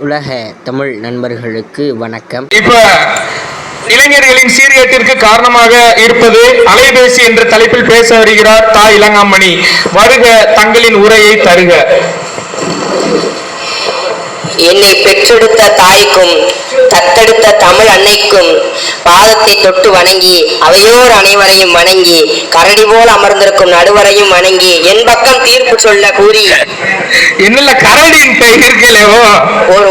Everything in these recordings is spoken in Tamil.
உலக தமிழ் நண்பர்களுக்கு வணக்கம். இப்ப இளைஞர்களின் சீர்கேட்டிற்கு காரணமாக இருப்பது அலைபேசி என்ற தலைப்பில் பேச வருகிறார் தா இளங்காமணி. வருக, தங்களின் உரையை தருக. என்னை பெற்றெடுத்த தாய்க்கும் தத்தெடுத்த தமிழ் அன்னைக்கும் பாதத்தை தொட்டு வணங்கி அவையோர் அனைவரையும் வணங்கி கரடி போல் அமர்ந்திருக்கும் நடுவரையும் வணங்கி என் பக்கம் தீர்ப்பு சொல்ல கூறி என்னல கரடின் இருக்கலவோ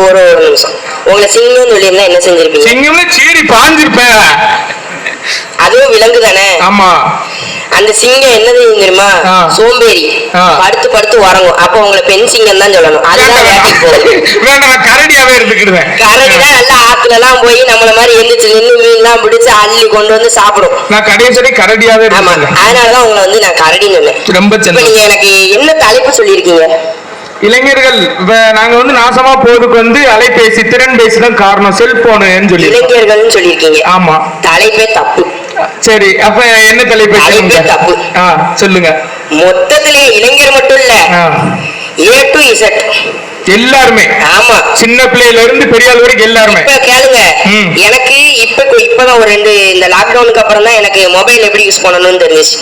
ஒரு நிமிஷம் உங்களை சிங்கம் சொல்லியிருந்தா என்ன செஞ்சிருப்பீங்க? சிங்கம்னு சீறி பாஞ்சிருப்பேன். அதுவும் விலங்கு தானே. ஆமா. அந்த சிங்கம் என்னது தெரியுமா? சோம்பேறி, படுத்து படுத்து உறங்கும். அப்ப உங்களை பெண் சிங்கம் தான் சொல்லணும். அதுதான் வேட்டைக்கு போகுது. கரடியாவே இருந்துக்கிடுவேன். கரடிதான் நல்லா ஆத்துல எல்லாம் போய் நம்மள மாதிரி எந்திரிச்சு நின்று மீன் எல்லாம் பிடிச்சு அள்ளி கொண்டு வந்து சாப்பிடும். நான் கடையை சொல்லி கரடியாவே. ஆமா, அதனாலதான் உங்களை வந்து நான் கரடின்னு சொன்னேன். ரொம்ப நீங்க எனக்கு என்ன தலைப்பு சொல்லியிருக்கீங்க? இளைஞர்கள் நாங்க வந்து நாசமா போறதுக்கு வந்து அலைபேசி, திறன் பேசிதான் காரணம், செல்போனு சொல்லி இளைஞர்கள் சொல்லியிருக்கீங்க. ஆமா, தலைப்பே தப்பு. சரி, அப்ப என்ன தலைப்பு? தப்பு. சொல்லுங்க. மொத்தத்திலே இளைஞர் மட்டும் இல்ல, A to Z எல்லாருமே. ஆமா, சின்ன பிள்ளையில இருந்து பெரிய ஆள் வரைக்கும் எல்லாருமே. இப்ப கேளுங்க, எனக்கு இப்பதான் ஒரு இந்த லாக்டவுனுக்கு அப்புறம் தான் எனக்கு மொபைல் எப்படி யூஸ் பண்ணணும்னு தெரிஞ்சிச்சு.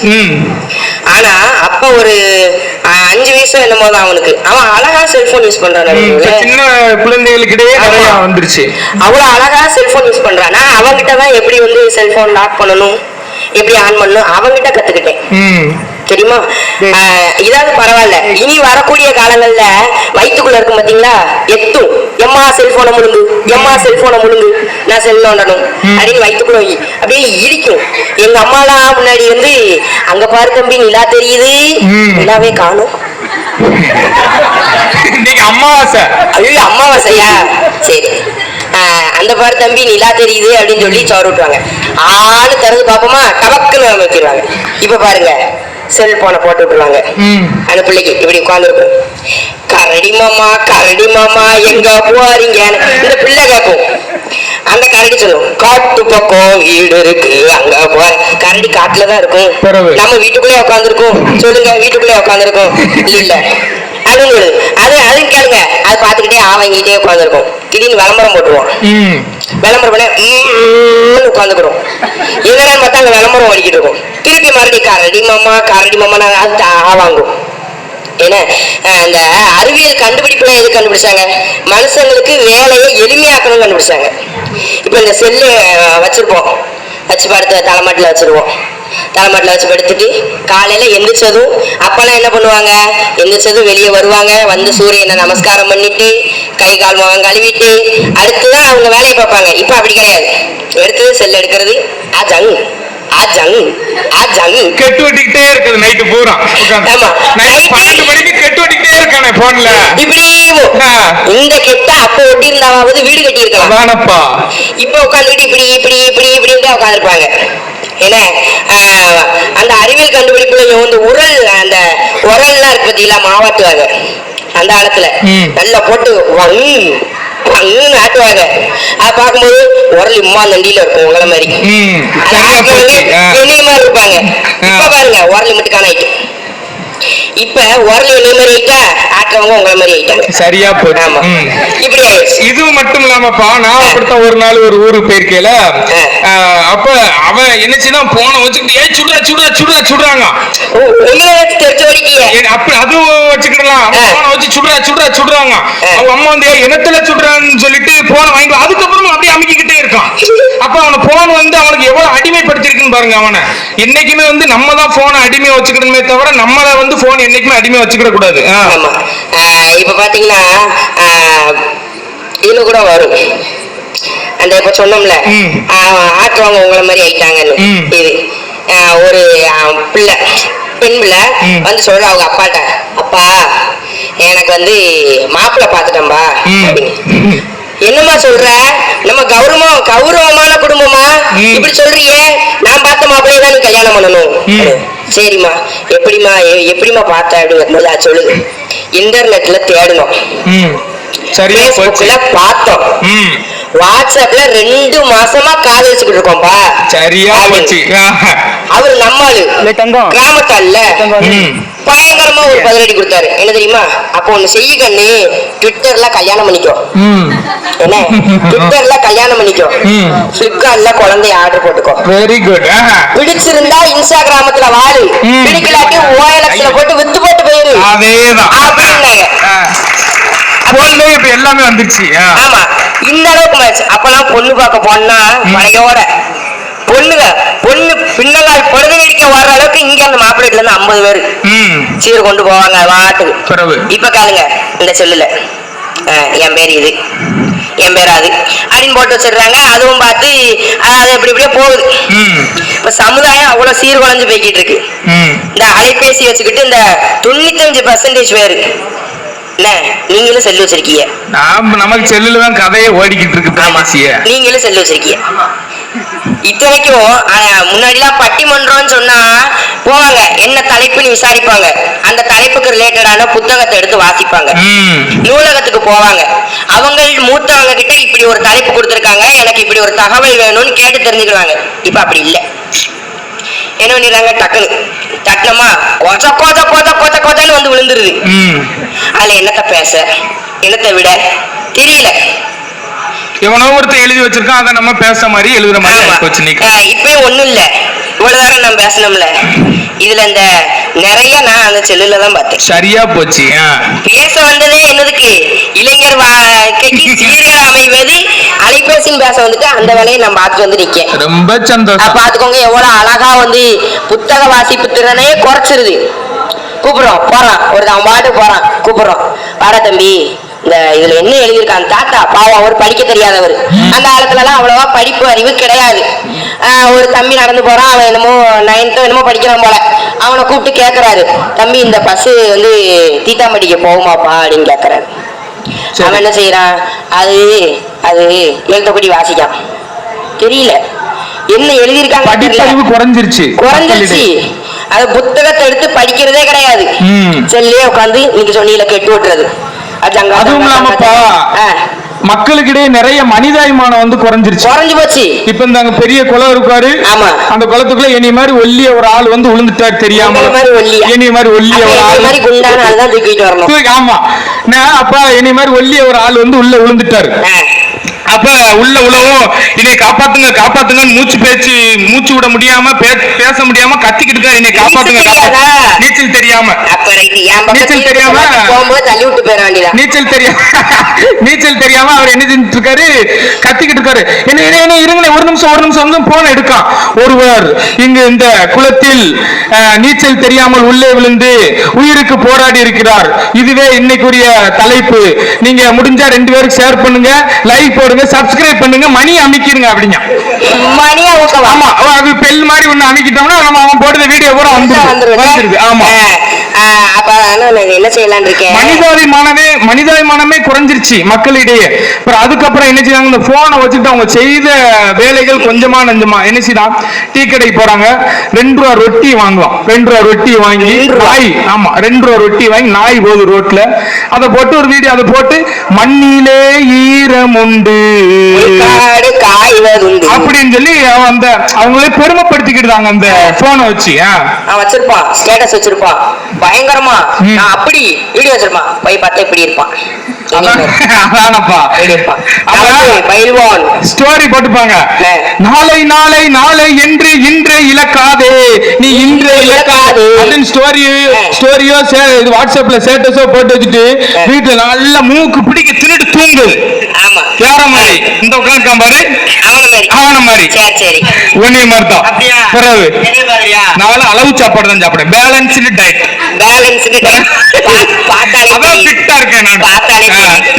ஆனா அப்ப ஒரு 5 வயசு என்னமோ தான் அவனுக்கு, அவன் அழகா செல்போன் யூஸ் பண்றான். சின்ன குழந்தைகளுக்கிடையே நிறைய வந்துருச்சு. அவ்வளவு அழகா செல்போன் யூஸ் பண்றான். நான் அவங்கிட்ட தான் எப்படி வந்து செல்போன் லாக் பண்ணணும், எப்படி ஆன் பண்ணணும் அவங்கிட்ட கத்துக்கிட்டேன். தெரியுமா? இதாவது பரவாயில்ல. இனி வரக்கூடிய காலங்கள்ல வயிற்றுக்குள்ள இருக்கும் பாத்தீங்களா, எத்தும் எம்மா செல்போனை முழுங்கு, எம்மா செல்போனை முழுங்கு, நான் செல் நோண்டணும் அப்படின்னு வயிற்றுக்குள்ள அப்படியே இடிக்கும். எங்க அம்மாலாம் முன்னாடி வந்து அங்க பாரு தம்பி நிலா தெரியுது, நிலாவே காணும். அமாவாசை. ஐயோ அமாவாசையா? சரி, அந்த பாரு தம்பி நிலா தெரியுது அப்படின்னு சொல்லி சோறு விட்டுவாங்க. ஆளு திறந்து பாப்போமா, டபக்குன்னு வச்சிருவாங்க. இப்ப பாருங்க, செல்போனை போட்டு விட்டுருவாங்க. அந்த பிள்ளைக்கு இப்படி உட்காந்துருக்கும். கரடி மாமா எங்க போறீங்க? இந்த பிள்ளை கேட்கும். அந்த கரடி சொல்லும், காட்டு பக்கம் வீடு இருக்கு, அங்க போற. கரடி காட்டுலதான் இருக்கும், நம்ம வீட்டுக்குள்ளே உட்காந்துருக்கோம். சொல்லுங்க, வீட்டுக்குள்ளே உட்காந்துருக்கோம் இல்ல அப்படின்னு அது கேளுங்க. அது பாத்துக்கிட்டே ஆவங்கிட்டே உட்காந்துருக்கும். திடீர்னு விளம்பரம் போட்டுருவோம். விளம்பரம் பண்ண உட்காந்துக்கிறோம். என்னடான்னு பார்த்தா அங்க விளம்பரம் ஓடிக்கிட்டு இருக்கும். திருப்பி மறுபடியும் கரடி மாமா அது ஆவாங்கும். ஏன்னா இந்த அறிவியல் கண்டுபிடிப்புல எது கண்டுபிடிச்சாங்க? மனுஷங்களுக்கு வேலையை எளிமையாக்கணும் கண்டுபிடிச்சாங்க. இப்ப இந்த செல்லு வச்சிருப்போம், வச்சு படுத்த தலைமாட்டில் வச்சிருவோம். தலைமாட்டில் வச்சு படுத்துட்டு காலையில எந்திரிச்சதும் அப்பெல்லாம் என்ன பண்ணுவாங்க? எந்திரிச்சதும் வெளியே வருவாங்க, வந்து சூரியனை நமஸ்காரம் பண்ணிட்டு கை கால் முகம் கழுவிட்டு அடுத்துதான் அவங்க வேலையை பார்ப்பாங்க. இப்ப அப்படி கிடையாது. எடுத்தது செல் எடுக்கிறது, கெட்டு ஓட்டிக்கிட்டே இருக்குது நைட்டு பூரா. ஆமா, 12 மணிக்கு கெட்டு ஓட்டிக்கிட்டே இருக்கானே போன்ல. இப்படி இந்த கெட்ட அப்ப ஒட்டி இருந்தாவது வீடு கட்டி இருக்கலாம். இப்ப உட்காந்துட்டு இப்படி இப்படி இப்படி இப்படின்னு உட்காந்துருப்பாங்க. ஏன்னா அந்த அறிவியல் கண்டுபிடிப்புல வந்து அந்த உரல்லாம் இருக்கு பத்தியில மாவாட்டுவாங்க. அந்த காலத்துல நல்லா போட்டு ஆட்டுவாங்க. அதை பார்க்கும்போது உரல் இம்மா நண்டியில இருக்கும் உங்களை மாதிரி என்னைய மாதிரி இருப்பாங்க. இப்ப பாருங்க, உரல் மட்டும் காணாயிட்டு. இப்ப உரல் என்னைய மாதிரி ஆயிட்டா, ஆட்டுறவங்க உங்களை மாதிரி ஆயிட்டாங்க. சரியா போச்சு. ஆமா, இப்படி இது மட்டும் இல்லாமப்பா, நான் அப்படித்தான் ஒரு நாள் ஒரு ஊருக்கு போயிருக்கேல. அப்ப அவன் என்னச்சுன்னா போன வச்சுக்கிட்டு சுடுறாங்க. அப்படி அதுவும் வச்சுக்கிடலாம். போன வச்சு சுடுறாங்க. அவங்க அம்மா வந்து என்னத்துல சுடுறான்னு சொல்லிட்டு போன வாங்கி அதுக்கப்புறமா அப்படியே அமைக்கிட்டே இருக்கான். அப்ப அவனை போன் வந்து அவனுக்கு எவ்வளவு அடிமைப்படுத்திருக்குன்னு பாருங்க. அவனை என்னைக்குமே வந்து நம்ம தான் போனை அடிமை வச்சுக்கணுமே தவிர நம்மள வந்து போன் என்னைக்குமே அடிமை வச்சுக்கிட கூடாது. இப்ப பாத்தீங்கன்னா இதுல கூட வரும் அந்த இப்ப சொன்னோம்ல ஆட்டுறவங்க உங்களை மாதிரி ஆயிட்டாங்கன்னு. இது ஒரு பெண் பிள்ளை வந்து சொல்ற அவங்க அப்பாட்ட, அப்பா எனக்கு வந்து மாப்பிள்ளை பாத்துட்டம்பா அப்படின்னு. என்னம்மா சொல்ற? நம்ம கௌரவமான குடும்பமா இப்படி சொல்றியே? நான் பார்த்த மாப்பிள்ளையே தான் நீ கல்யாணம் பண்ணணும். சரிம்மா, எப்படிமா பார்த்த அப்படின்னு சொல்லுது. இன்டர்நெட்ல தேடணும், பார்த்தோம், வாட்ஸ்அப்ல 2 மாசமா காதலிச்சுக்கிட்டு இருக்கோம்பா. சரியா போச்சு. அவரு நம்மாளு கிராமத்தால பயங்கரமா ஒரு பதிலடி கொடுத்தாரு. என்ன தெரியுமா? அப்போ ஒண்ணு செய்ய கண்ணு, ட்விட்டர்ல கல்யாணம் பண்ணிக்கோ. என்ன ட்விட்டர்ல கல்யாணம் பண்ணிக்கோ, பிளிப்கார்ட்ல குழந்தை ஆர்டர் போட்டுக்கோ. Very good. பிடிச்சிருந்தா இன்ஸ்டாகிராமத்துல வாழு, பிடிக்கலாட்டி OLXல போட்டு வித்து போட்டு போயிரு. அதேதான் அப்படின்னாங்க. இப்ப எல்லாமே வந்துருச்சு. ஆமா, இந்த அளவுக்கு மேட்ச். அப்பெல்லாம் பொண்ணு பார்க்க போனா மழையோட பொண்ணு பின்னங்கால் பொழுது அடிக்க வர்ற அளவுக்கு இங்க அந்த மாப்பிள்ளைல இருந்து 50 பேரு சீர் கொண்டு போவாங்க வாட்டுக்கு. இப்ப காலுங்க இந்த செல்லுல என் பேர் இது, என் பேர் அது அப்படின்னு போட்டு வச்சிடுறாங்க. அதுவும் பார்த்து அது எப்படி எப்படியோ போகுது. இப்ப சமுதாயம் அவ்வளவு சீர்குலைஞ்சு போய்கிட்டு இருக்கு. இந்த அலைபேசி வச்சுக்கிட்டு இந்த 95% பேரு என்ன, நீங்களும் செல்லு வச்சிருக்கீங்க. நமக்கு செல்லுல தான் கதையை ஓடிக்கிட்டு இருக்கு. நீங்களும் செல்லு வச்சிருக்கீங்க. இத்தனைக்கும் முன்னாடிலாம் பட்டிமன்றம்னு சொன்னா போவாங்க, என்ன தலைப்புன்னு விசாரிப்பாங்க. அந்த தலைப்புக்கு ரிலேட்டடான புத்தகத்தை எடுத்து வாசிப்பாங்க. நூலகத்துக்கு போவாங்க. அவங்க மூத்தவங்க கிட்ட இப்படி ஒரு தலைப்பு கொடுத்துருக்காங்க, எனக்கு இப்படி ஒரு தகவல் வேணும்னு கேட்டு தெரிஞ்சுக்கிறாங்க. இப்ப அப்படி இல்லை. என்ன பண்ணிடுறாங்க, டக்குனு தட்டனமா கொச்ச கொச்ச கொச்ச கொச்ச கொச்சன்னு வந்து விழுந்துருது. அதுல என்னத்த பேச, என்னத்தை விட தெரியல. எவனோ ஒருத்தர் எழுதி வச்சிருக்கான், அதை நம்ம பேச மாதிரி எழுதுற மாதிரி. இப்ப ஒண்ணும் இல்ல, இவ்வளவு நேரம் நான் பேசணும்ல, இதுல இந்த நிறைய நான் அந்த செல்லுல தான் பார்த்தேன். சரியா போச்சு. பேச வந்ததே என்னதுக்கு, இளைஞர் வாழ்க்கைக்கு சீர்கள் அமைவது அலைபேசின்னு பேச வந்துட்டு அந்த வேலையை நான் பார்த்துட்டு வந்து நிக்கேன். ரொம்ப சந்தோஷம். பாத்துக்கோங்க எவ்வளவு அழகா வந்து புத்தக வாசிப்பு திறனையே குறைச்சிருது. கூப்பிடுறோம், போறான் ஒரு அவன் பாட்டுக்கு போறான், கூப்பிடுறோம், வாடா தம்பி, இந்த இதுல என்ன எழுதியிருக்கான். தாத்தா பாவம், அவர் படிக்க தெரியாதவர். அந்த காலத்துல எல்லாம் அவ்வளவா படிப்பு அறிவு கிடையாது. ஒரு தம்பி நடந்து போறான், அவன் என்னமோ 9th என்னமோ படிக்கிறான் போல. அவனை கூப்பிட்டு கேட்கறாரு, தம்பி இந்த பஸ் வந்து தீத்தாம்படிக்க போகுமாப்பா அப்படின்னு கேட்கறாரு. அவன் என்ன செய்யறான், அது அது எழுத்தப்படி வாசிக்கான், தெரியல என்ன எழுதியிருக்காங்க, குறைஞ்சிருச்சு. அது புத்தகத்தை எடுத்து படிக்கிறதே கிடையாது. செல்லே உட்காந்து நீங்க சொன்னீங்க கெட்டு விட்டுறது. அதுவும் இல்லாமப்பா மக்களுக்கிடையே நிறைய மனிதாபிமானம் வந்து குறைஞ்சிருச்சு, குறைஞ்சு போச்சு. இப்ப இந்த பெரிய குளம் இருக்காரு, அந்த குளத்துக்குள்ள என்னை மாதிரி ஒல்லிய ஒரு ஆள் வந்து விழுந்துட்டாரு தெரியாம. என்னை மாதிரி ஒல்லிய ஒரு ஆள், ஆமா, அப்ப என்னை மாதிரி ஒல்லிய ஒரு ஆள் வந்து உள்ள விழுந்துட்டாரு. அப்ப உள்ள உலகம் என்னை காப்பாத்துங்க காப்பாத்துங்கன்னு மூச்சு விட முடியாம பேச முடியாம கத்திக்கிட்டு இருக்காரு, என்னை காப்பாத்துங்க. நீச்சல் தெரியாம நீச்சல் தெரியாம அவர் என்ன செஞ்சுட்டு இருக்காரு, கத்திக்கிட்டு இருக்காரு. என்ன இருங்க, ஒரு நிமிஷம் வந்து போன் எடுக்கான். ஒருவர் இங்கு இந்த குளத்தில் நீச்சல் தெரியாமல் உள்ளே விழுந்து உயிருக்கு போராடி இருக்கிறார். இதுவே இன்னைக்குரிய தலைப்பு. நீங்க முடிஞ்சா 2 பேருக்கு ஷேர் பண்ணுங்க, லைக் போடுங்க, சப்ஸ்கிரைப் பண்ணுங்க, மணி அமைக்கிருங்க அப்படிங்க. மணியா ஆமா, அது பெல் மாதிரி ஒண்ணு அமைக்கிட்டோம்னா நம்ம அவன் போடுற வீடியோ கூட வந்துருது. ஆமா, அப்ப என்ன செய்யலாம் இருக்கேன், மனிதாபிமானமே குறைஞ்சிருச்சு மக்களிடையே. அதுக்கப்புறம் என்ன செய்வாங்க, இந்த போனை வச்சுட்டு அவங்க செய்த வேலைகள் கொஞ்சமா நஞ்சமா என்ன செய்யலாம், டீ கடைக்கு போறாங்க, 2 ரூபா ரொட்டி வாங்குவோம். 2 ரூபா ரொட்டி வாங்கி நாய், ஆமா 2 ரூபா ரொட்டி வாங்கி நாய் போகுது ரோட்ல, அதை போட்டு ஒரு வீடியோ, அதை போட்டு மண்ணிலே ஈரம் உண்டு அப்படின்னு சொல்லி அவங்களே பெருமைப்படுத்திக்கிட்டாங்க அந்த போனை வச்சு. வச்சிருப்பான் ஸ்டேட்டஸ் வச்சிருப்பான் பயங்கரமா, நான் அப்படி வீடியோ வச்சிருப்பான், போய் பார்த்தா இப்படி இருப்பான். ஸ்டோரி போட்டுப்பாங்க, நாளை நாளை நாளை என்று இன்று இழக்காதே, நீ இன்று இழக்காதே அப்படின்னு ஸ்டோரியோ வாட்ஸ்அப்ல ஸ்டேட்டஸோ போட்டு வச்சுட்டு வீட்டுல நல்லா மூக்கு பிடிக்க திருட்டு தூங்குது. யார மாதிரி இந்த உட்காந்துக்கான் பாரு, அவன மாதிரி உன்னிய மாதிரி தான். பிறகு நான் அளவு சாப்பாடு தான் சாப்பிடுறேன், பேலன்ஸ்டு டயட்.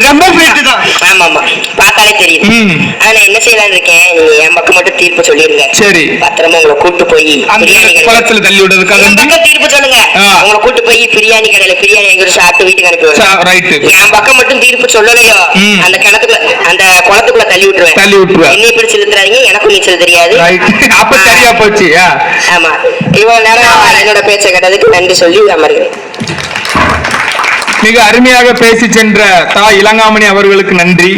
ரொம்ப ஃபிட் தான். ஆமா ஆமா, பார்த்தாலே தெரியுது. ஆனா என்ன செய்யலாம் இருக்கேன், என் பக்கம் மட்டும் தீர்ப்பு சொல்லிருங்க. சரி, பத்திரமா உங்களை கூட்டு போய் குளத்துல தள்ளி விடுறதுக்காக தீர்ப்பு சொல்லுங்க. உங்களை கூட்டு போய் பிரியாணி கடையில பிரியாணி எங்க சாப்பிட்டு வீட்டுக்கு அனுப்பி, என் பக்கம் மட்டும் தீர்ப்பு சொல்லலையோ அந்த கிணத்துக்குள்ள அந்த குளத்துக்குள்ள தள்ளி விட்டுருவேன். என்னை பிடிச்சு இழுத்துறாங்க, எனக்கும் நீச்சல் தெரியாது. அப்ப சரியா போச்சு. ஆமா, இவ்வளவு நேரம் என்னோட பேச்சை கேட்டதுக்கு நன்றி சொல்லி அமர்கிறேன். மிக அருமையாக பேசி சென்ற தா இளங்காமணி அவர்களுக்கு நன்றி.